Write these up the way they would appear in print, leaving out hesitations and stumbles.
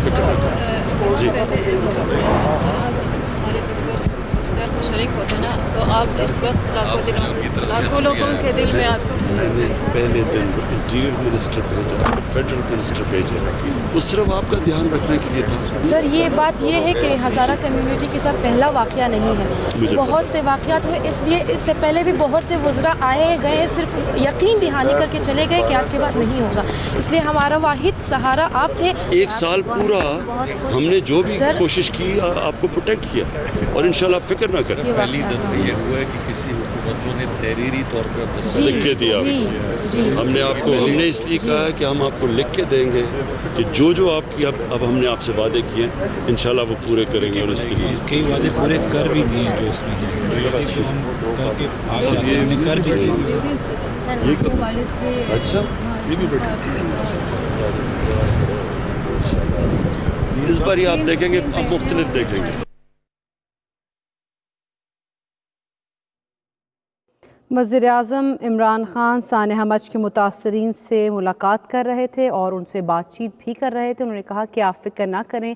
فکر نہ کریں. جی ہمارے شریک ہوتے نا تو آپ اس وقت لاکھوں لوگوں کے دل میں آپ پہلے دن انٹیریئر منسٹر بھیجا, فیڈرل منسٹر بھیجا, وہ صرف آپ کا دھیان رکھنے کے لیے تھا. سر یہ بات یہ ہے کہ ہزارہ کمیونٹی کے ساتھ پہلا واقعہ نہیں ہے, بہت سے واقعات ہوئے, اس لیے اس سے پہلے بھی بہت سے وزراء آئے گئے, صرف یقین دہانی کر کے چلے گئے کہ آج کے بعد نہیں ہوگا. اس لیے ہمارا واحد سہارا آپ تھے. ایک سال پورا ہم نے جو بھی کوشش کی آپ کو پروٹیکٹ کیا, اور انشاءاللہ آپ فکر نہ کریں. پہلی دفعہ یہ ہوا ہے کہ کسی حکومتوں نے تحریری طور پر لکھ کے دیا. ہم نے آپ کو, ہم نے اس لیے کہا ہے کہ ہم آپ کو لکھ کے دیں گے کہ جو آپ کی اب ہم نے آپ سے وعدے کیے ہیں انشاءاللہ وہ پورے کریں گے, اور اس کے لیے کئی وعدے پورے کر بھی دیے جو اس میں کر کے آگے کر بھی دیے. اچھا یہ بھی بڑی اس بار یہ آپ دیکھیں گے, آپ مختلف دیکھیں گے. وزیر اعظم عمران خان سانحہ مچ کے متاثرین سے ملاقات کر رہے تھے اور ان سے بات چیت بھی کر رہے تھے. انہوں نے کہا کہ آپ فکر نہ کریں,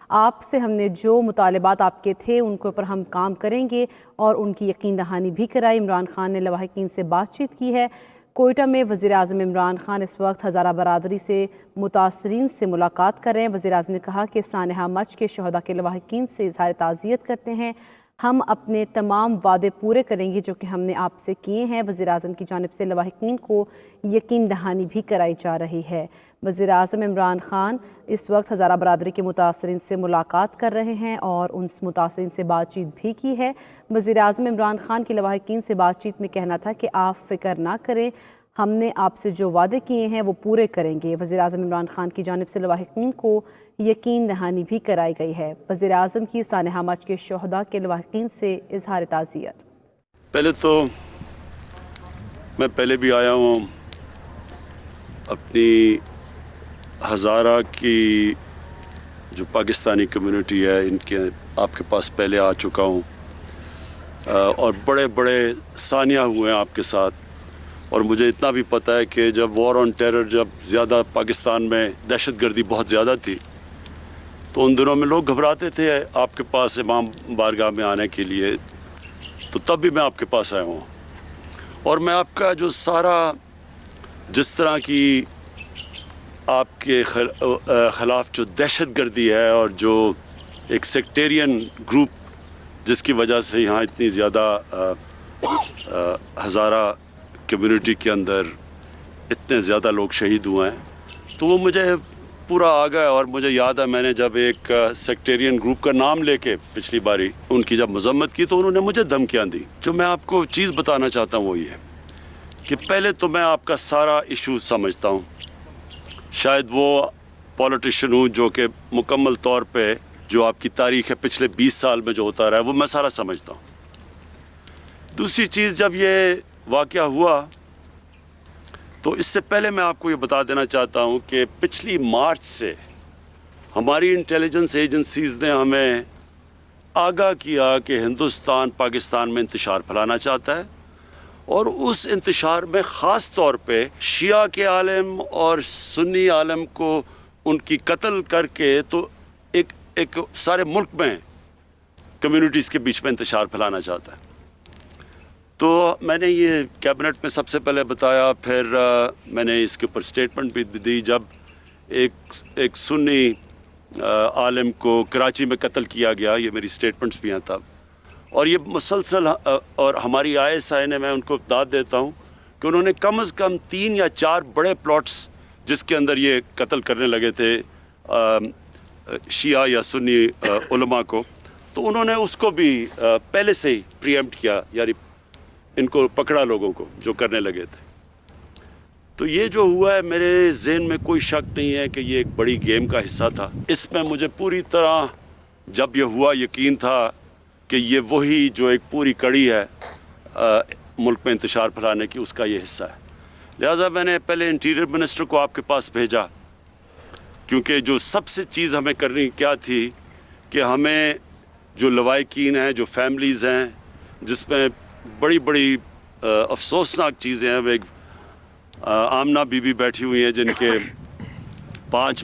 آپ سے ہم نے جو مطالبات آپ کے تھے ان کے اوپر ہم کام کریں گے, اور ان کی یقین دہانی بھی کرائی. عمران خان نے لواحقین سے بات چیت کی ہے. کوئٹہ میں وزیر اعظم عمران خان اس وقت ہزارہ برادری سے متاثرین سے ملاقات کر رہے ہیں. وزیر اعظم نے کہا کہ سانحہ مچ کے شہداء کے لواحقین سے اظہار تعزیت کرتے ہیں. ہم اپنے تمام وعدے پورے کریں گے جو کہ ہم نے آپ سے کیے ہیں. وزیر اعظم کی جانب سے لواحقین کو یقین دہانی بھی کرائی جا رہی ہے. وزیر اعظم عمران خان اس وقت ہزارہ برادری کے متاثرین سے ملاقات کر رہے ہیں اور ان متاثرین سے بات چیت بھی کی ہے. وزیر اعظم عمران خان کی لواحقین سے بات چیت میں کہنا تھا کہ آپ فکر نہ کریں, ہم نے آپ سے جو وعدے کیے ہیں وہ پورے کریں گے. وزیر اعظم عمران خان کی جانب سے لواحقین کو یقین دہانی بھی کرائی گئی ہے. وزیر اعظم کی سانحہ مچ کے شہداء کے لواحقین سے اظہار تعزیت. پہلے تو میں پہلے بھی آیا ہوں, اپنی ہزارہ کی جو پاکستانی کمیونٹی ہے ان کے آپ کے پاس پہلے آ چکا ہوں, اور بڑے بڑے ثانیہ ہوئے ہیں آپ کے ساتھ. اور مجھے اتنا بھی پتہ ہے کہ جب وار آن ٹیرر, جب زیادہ پاکستان میں دہشت گردی بہت زیادہ تھی, تو ان دنوں میں لوگ گھبراتے تھے آپ کے پاس امام بارگاہ میں آنے کے لیے. تو تب بھی میں آپ کے پاس آیا ہوں, اور میں آپ کا جو سارا جس طرح کی آپ کے خلاف جو دہشت گردی ہے اور جو ایک سیکٹیرین گروپ جس کی وجہ سے یہاں اتنی زیادہ ہزارہ کمیونٹی کے اندر اتنے زیادہ لوگ شہید ہوئے ہیں, تو وہ مجھے پورا آ گیا. اور مجھے یاد ہے میں نے جب ایک سیکٹیرین گروپ کا نام لے کے پچھلی باری ان کی جب مذمت کی تو انہوں نے مجھے دھمکیاں دی. جو میں آپ کو چیز بتانا چاہتا ہوں وہ یہ کہ پہلے تو میں آپ کا سارا ایشو سمجھتا ہوں. شاید وہ پولیٹیشین ہوں جو کہ مکمل طور پہ جو آپ کی تاریخ ہے پچھلے 20 سال میں جو ہوتا رہا ہے وہ میں سارا سمجھتا ہوں. دوسری چیز, جب یہ واقعہ ہوا تو اس سے پہلے میں آپ کو یہ بتا دینا چاہتا ہوں کہ پچھلی مارچ سے ہماری انٹیلیجنس ایجنسیز نے ہمیں آگاہ کیا کہ ہندوستان پاکستان میں انتشار پھیلانا چاہتا ہے, اور اس انتشار میں خاص طور پہ شیعہ کے عالم اور سنی عالم کو ان کی قتل کر کے تو ایک سارے ملک میں کمیونٹیز کے بیچ میں انتشار پھیلانا چاہتا ہے. تو میں نے یہ کیبنٹ میں سب سے پہلے بتایا, پھر میں نے اس کے اوپر سٹیٹمنٹ بھی دی جب ایک سنی عالم کو کراچی میں قتل کیا گیا. یہ میری سٹیٹمنٹس بھی ہیں تب, اور یہ مسلسل, اور ہماری ISI نے, میں ان کو داد دیتا ہوں کہ انہوں نے کم از کم 3 یا 4 بڑے پلاٹس جس کے اندر یہ قتل کرنے لگے تھے شیعہ یا سنی علماء کو, تو انہوں نے اس کو بھی پہلے سے ہی پریمپٹ کیا, یعنی ان کو پکڑا لوگوں کو جو کرنے لگے تھے. تو یہ جو ہوا ہے میرے ذہن میں کوئی شک نہیں ہے کہ یہ ایک بڑی گیم کا حصہ تھا. اس میں مجھے پوری طرح جب یہ ہوا یقین تھا کہ یہ وہی جو ایک پوری کڑی ہے ملک میں انتشار پھیلانے کی, اس کا یہ حصہ ہے. لہٰذا میں نے پہلے انٹیریئر منسٹر کو آپ کے پاس بھیجا, کیونکہ جو سب سے چیز ہمیں کرنی کیا تھی کہ ہمیں جو لواحقین ہیں, جو فیملیز ہیں جس میں بڑی بڑی افسوسناک چیزیں ہیں, ایک آمنہ بی بی بیٹھی ہوئی ہیں جن کے 5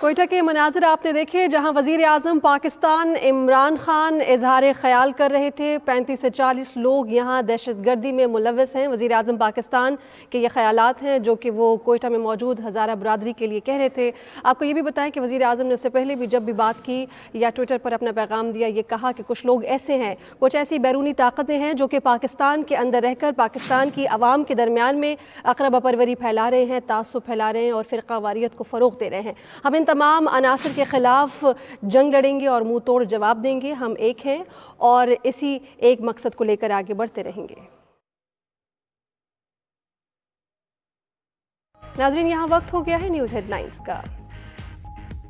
کوئٹہ کے مناظر آپ نے دیکھے جہاں وزیر اعظم پاکستان عمران خان اظہار خیال کر رہے تھے. 35 سے 40 لوگ یہاں دہشت گردی میں ملوث ہیں. وزیر اعظم پاکستان کے یہ خیالات ہیں جو کہ وہ کوئٹہ میں موجود ہزارہ برادری کے لیے کہہ رہے تھے. آپ کو یہ بھی بتائیں کہ وزیر اعظم نے اس سے پہلے بھی جب بھی بات کی یا ٹویٹر پر اپنا پیغام دیا یہ کہا کہ کچھ لوگ ایسے ہیں, کچھ ایسی بیرونی طاقتیں ہیں جو کہ پاکستان کے اندر رہ کر پاکستان کی عوام کے درمیان میں اقربا پروری پھیلا رہے ہیں, تعصب پھیلا رہے ہیں اور فرقہ واریت کو فروغ دے رہے ہیں. ہم ان تمام عناصر کے خلاف جنگ لڑیں گے اور منہ توڑ جواب دیں گے. ہم ایک ہیں اور اسی ایک مقصد کو لے کر آگے بڑھتے رہیں گے. ناظرین یہاں وقت ہو گیا ہے نیوز ہیڈ لائنز کا.